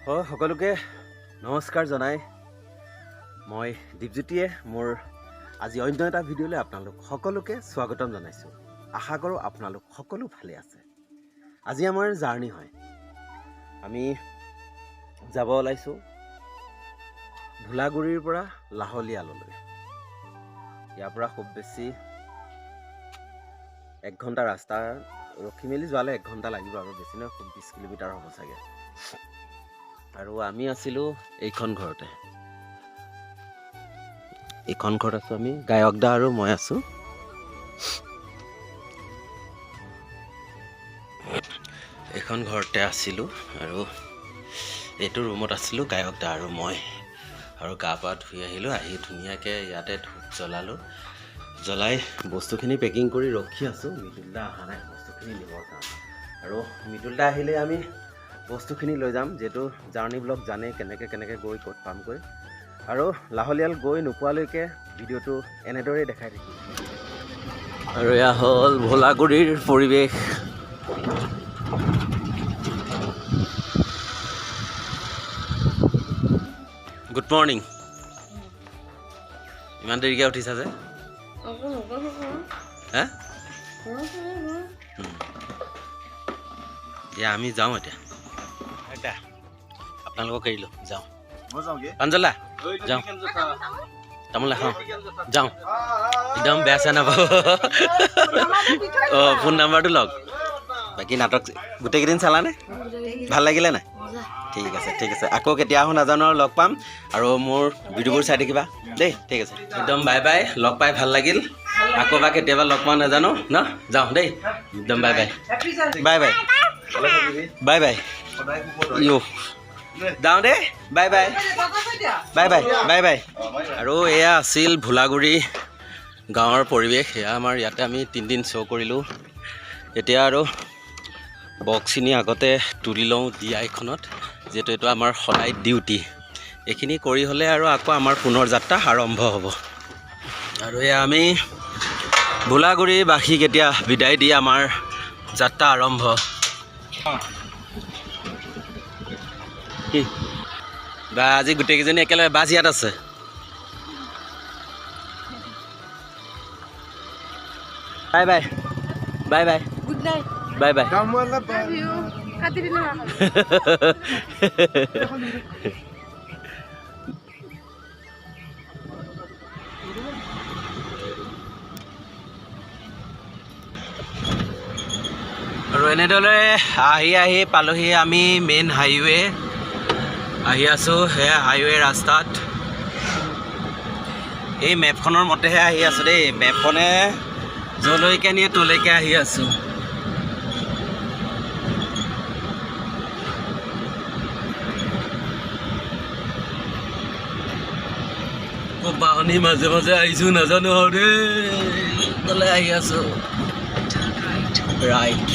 সকলোকে নমস্কাৰ জনাই মই দীপজ্যোতিয়ে মোৰ আজি অন্য এটা ভিডিঅ'লৈ আপোনালোক সকলোকে স্বাগতম জনাইছোঁ। আশা কৰোঁ আপোনালোক সকলো ভালে আছে। আজি আমাৰ জাৰ্ণি হয়, আমি যাব ওলাইছোঁ ভোলাগুৰিৰ পৰা লাহলীয়াললৈ। ইয়াৰ পৰা খুব বেছি 1 ঘণ্টা ৰাস্তা, ৰখি মেলি যোৱালে 1 ঘণ্টা লাগিব আৰু বেছি নহয়, খুব 20 কিলোমিটাৰ হ'ব চাগে। আৰু আমি আছিলোঁ এইখন ঘৰতে। এইখন ঘৰত আছোঁ আমি, গায়ক দা আৰু মই আছোঁ। এইখন ঘৰতে আছিলোঁ আৰু এইটো ৰুমত আছিলোঁ গায়ক দা আৰু মই। আৰু গা পা ধুই আহিলোঁ, আহি ধুনীয়াকৈ ইয়াতে ধূপ জ্বলালোঁ। জ্বলাই বস্তুখিনি পেকিং কৰি ৰখি আছোঁ। মিতুল দা অহা নাই বস্তুখিনি নিবৰ কাৰণে, আৰু মিতুল দা আহিলে আমি বস্তুখিনি লৈ যাম। যিহেতু জাৰ্ণি ব্লগ জানে কেনেকৈ গৈ ক'ত পামগৈ, আৰু লাহলীয়াল গৈ নোপোৱালৈকে ভিডিঅ'টো এনেদৰেই দেখাই থাকিম। আৰু এয়া হ'ল ভোলাগুৰিৰ পৰিৱেশ। Good morning. ইমান দেৰিকৈ উঠিছা যে? হা? এতিয়া আমি যাওঁ। এতিয়া আপোনালোকক এৰিলোঁ, যাওঁ। পাঞ্জলা যাওঁ, তামোল নাখাওঁ, যাওঁ। একদম বেয়া চেয়া নাপাব। অঁ, ফোন নাম্বাৰটো লওক। বাকী নাটক গোটেইকেইদিন চালানে? ভাল লাগিলে নাই? ঠিক আছে, ঠিক আছে। আকৌ কেতিয়া আহোঁ নাজানো, আৰু লগ পাম। আৰু মোৰ ভিডিঅ'বোৰ চাই থাকিবা দেই। ঠিক আছে, একদম বাই বাই। লগ পাই ভাল লাগিল। আকৌ বা কেতিয়াবা লগ পাওঁ নাজানো ন। যাওঁ দেই, একদম bye bye. Bye bye, bye bye. U যাওঁ দেই, bye bye, bye bye, bye bye. আৰু এয়া আছিল ভোলাগুৰি গাঁৱৰ পৰিৱেশ। এয়া আমাৰ ইয়াতে আমি 3 দিন শ্ব' কৰিলোঁ। এতিয়া আৰু বক্সখিনি আগতে তুলি লওঁ DI-খনত, যিহেতু এইটো আমাৰ সদায় ডিউটি। এইখিনি কৰি হ'লে আৰু আকৌ আমাৰ পুনৰ যাত্ৰা আৰম্ভ হ'ব। আৰু এয়া আমি ভোলাগুৰিবাসীক এতিয়া বিদায় দি আমাৰ যাত্ৰা আৰম্ভ। কি বা আজি গোটেইকেইজনী একেলগে বাছ ইয়াত আছে। Bye bye, bye bye, good night, bye bye. আৰু এনেদৰে আহি পালোহি আমি মেইন হাইৱে। আহি আছোঁ সেয়া হাইৱে ৰাস্তাত। এই মেপখনৰ মতেহে আহি আছোঁ দেই। মেপখনে যলৈকে নিয়ে তলৈকে আহি আছোঁ। বাহনী মাজে মাজে আহিছোঁ, নাজানো আৰু দেই। তলে আহি আছোঁ, ৰাইট।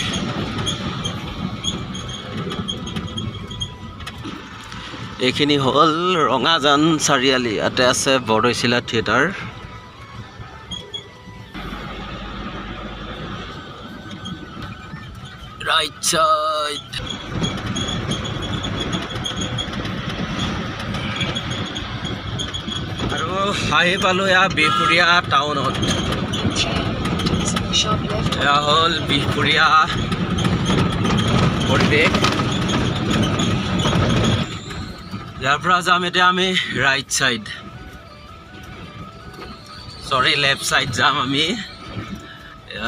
এইখিনি হ'ল ৰঙাজান চাৰিআলি। ইয়াতে আছে বৰদৈচিলা থিয়েটাৰ। Right side. আৰু আহি পালোঁ এয়া বিহপুৰীয়া টাউনত। এয়া হ'ল বিহপুৰীয়া পৰিৱেশ। ইয়াৰ পৰা যাম এতিয়া আমি ৰাইট চাইড, চৰি লেফ্ট চাইড যাম আমি।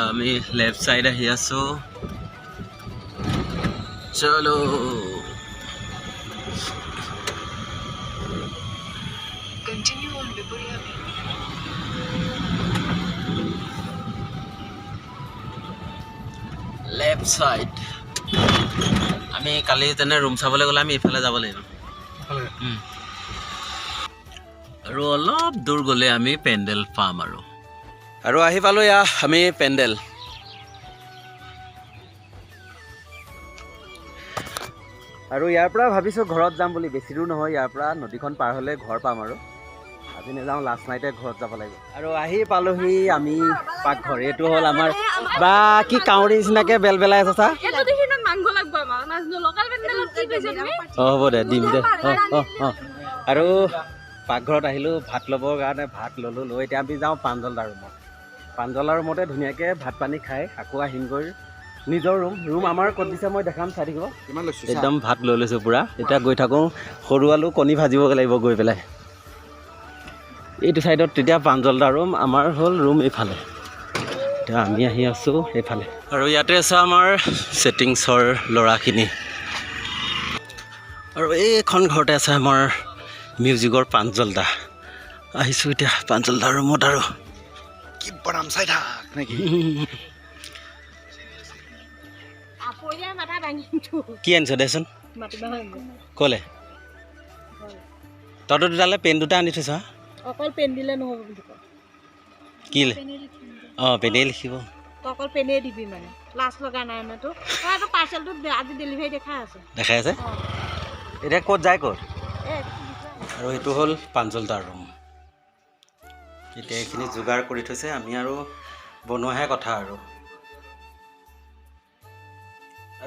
আমি লেফ্ট চাইড আহি আছোঁ। চলো। Left side. আমি কালি তেনে ৰুম চাবলৈ গ'লে আমি ইফালে যাব লাগিব। আৰু অলপ দূৰ গ'লে আমি পেণ্ডেল পাম। আৰু আহি পালোঁ এয়া আমি পেণ্ডেল। আৰু ইয়াৰ পৰা ভাবিছোঁ ঘৰত যাম বুলি। বেছি দূৰ নহয়, ইয়াৰ পৰা নদীখন পাৰ হ'লে ঘৰ পাম। আৰু আজি নাযাওঁ, লাষ্ট নাইটে ঘৰত যাব লাগিব। আৰু আহি পালোহি আমি পাকঘৰ। এইটো হ'ল আমাৰ বা কি কাউৰী নিচিনাকৈ বেল বেলাই আছে চা। হ'ব দে দিম দে আৰু পাকঘৰত আহিলোঁ ভাত ল'বৰ কাৰণে ভাত ল'লোঁ লৈ এতিয়া আমি যাওঁ পাঞ্জলদাৰ ৰুমত পাঞ্জলাৰ ৰুমতে ধুনীয়াকৈ ভাত পানী খাই আকৌ আহিমগৈ নিজৰ ৰুম আমাৰ ক'ত দিছে মই দেখাম চাই থাকিব একদম ভাত লৈ লৈছোঁ পূৰা এতিয়া গৈ থাকোঁ সৰু আলু কণী ভাজিব লাগিব গৈ পেলাই এইটো ছাইডত তেতিয়া পাঞ্জলদাৰ ৰুম আমাৰ হ'ল ৰুম এইফালে এতিয়া আমি আহি আছোঁ এইফালে আৰু ইয়াতে আছে আমাৰ ছেটিংছৰ ল'ৰাখিনি আৰু এইখন ঘৰতে আছে আমাৰ মিউজিকৰ পাঞ্জলদা আহিছোঁ এতিয়া পাঞ্জলদাৰ ৰুমত আৰু কি বনাম চাই থাক নেকি কি আনিছ দেচোন ক'লে তহঁতৰ দুটালৈ পেন দুটা আনি থৈছ অকল পেন দিলে নহ'ব বুলি কয় কি অঁ পেনেই লিখিব অকল পেনেই দিবি মানে লাষ্ট লগা নাই নাইতো পাৰ্চেলটো আজি ডেলিভাৰী দেখাই আছে এতিয়া ক'ত যায় ক'ত আৰু এইটো হ'ল পাঞ্জলদাৰ ৰুম এতিয়া এইখিনি যোগাৰ কৰি থৈছে আমি আৰু বনোৱাহে কথা আৰু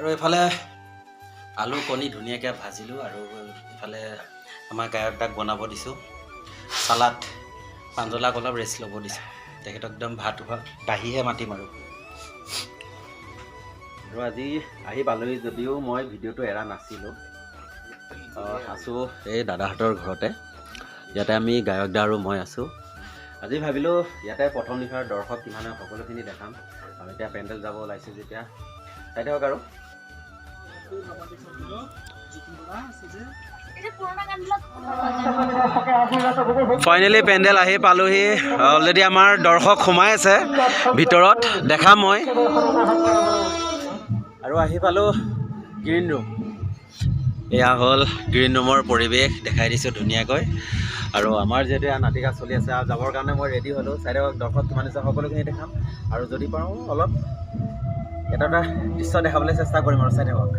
এইফালে আলু কণী ধুনীয়াকৈ ভাজিলোঁ আৰু এইফালে আমাৰ গায়ক দাক বনাব দিছোঁ চালাড পাঞ্জলাক অলপ ৰেষ্ট ল'ব দিছোঁ তেখেতক একদম ভাত বাঢ়িহে মাতিম আৰু আজি আহি পালোহি যদিও মই ভিডিঅ'টো এৰা নাছিলোঁ আছোঁ এই দাদাহঁতৰ ঘৰতে ইয়াতে আমি গায়ক দা আৰু মই আছোঁ আজি ভাবিলোঁ ইয়াতে প্ৰথম নিশাৰ দৰ্শক কিমান হয় সকলোখিনি দেখাম আৰু এতিয়া পেণ্ডেল যাব ওলাইছোঁ যেতিয়া চাই থাকক আৰু ফাইনেলি পেণ্ডেল আহি পালোহি অলৰেডি আমাৰ দৰ্শক সোমাই আছে ভিতৰত দেখাম মই আৰু আহি পালোঁ গ্ৰীণ ৰুম এয়া হ'ল গ্ৰীণ ৰুমৰ পৰিৱেশ দেখাই দিছোঁ ধুনীয়াকৈ আৰু আমাৰ যিহেতু নাটিকা চলি আছে আৰু যাবৰ কাৰণে মই ৰেডি হ'লোঁ চাই থাকক দৰ্শক কিমান আছে সকলোখিনি দেখাম আৰু যদি পাৰোঁ অলপ এটা দৃশ্য দেখাবলৈ চেষ্টা কৰিম আৰু চাই থাকক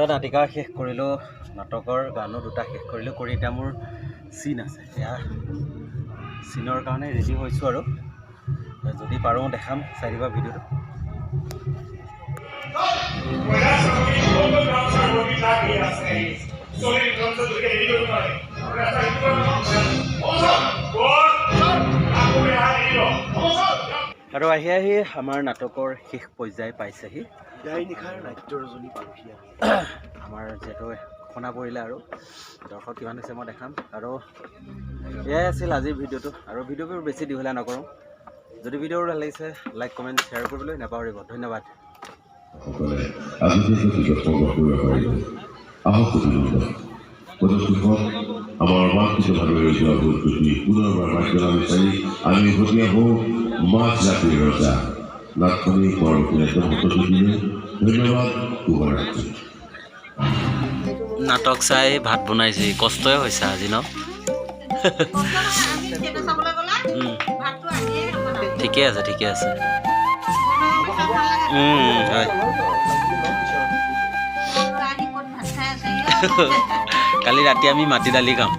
নাটিকা শেষ কৰিলোঁ নাটকৰ গানো দুটা শেষ কৰিলোঁ কৰি এতিয়া মোৰ চিন আছে সেয়া চিনৰ কাৰণে ৰেডি হৈছোঁ আৰু যদি পাৰোঁ দেখাম চাই দিবা ভিডিঅ'টো আৰু আহি আহি আমাৰ নাটকৰ শেষ পৰ্যায় পাইছেহি আমাৰ যিহেতু ঘোষণা পৰিলে আৰু দৰ্শক কিমান হৈছে মই দেখাম আৰু এয়াই আছিল আজিৰ ভিডিঅ'টো আৰু ভিডিঅ'বোৰ বেছি দীঘলীয়া নকৰোঁ যদি ভিডিঅ'বোৰ ভাল লাগিছে লাইক কমেণ্ট শ্বেয়াৰ কৰিবলৈ নাপাহৰিব ধন্যবাদ আমাৰ মাতৃভাৱে যোৱা ভুলটুটি পুনৰবাৰ মাতৃলা বিচাৰি আমি উভতি আহোঁ মাছ জাতিৰ ৰজা নাটখনি ধন্যবাদ শুভৰাত্ৰি নাটক চাই ভাত বনাইছে কষ্টই হৈছে আজি ন ঠিকে আছে হয় কালি ৰাতি আমি মাটি দালি খাম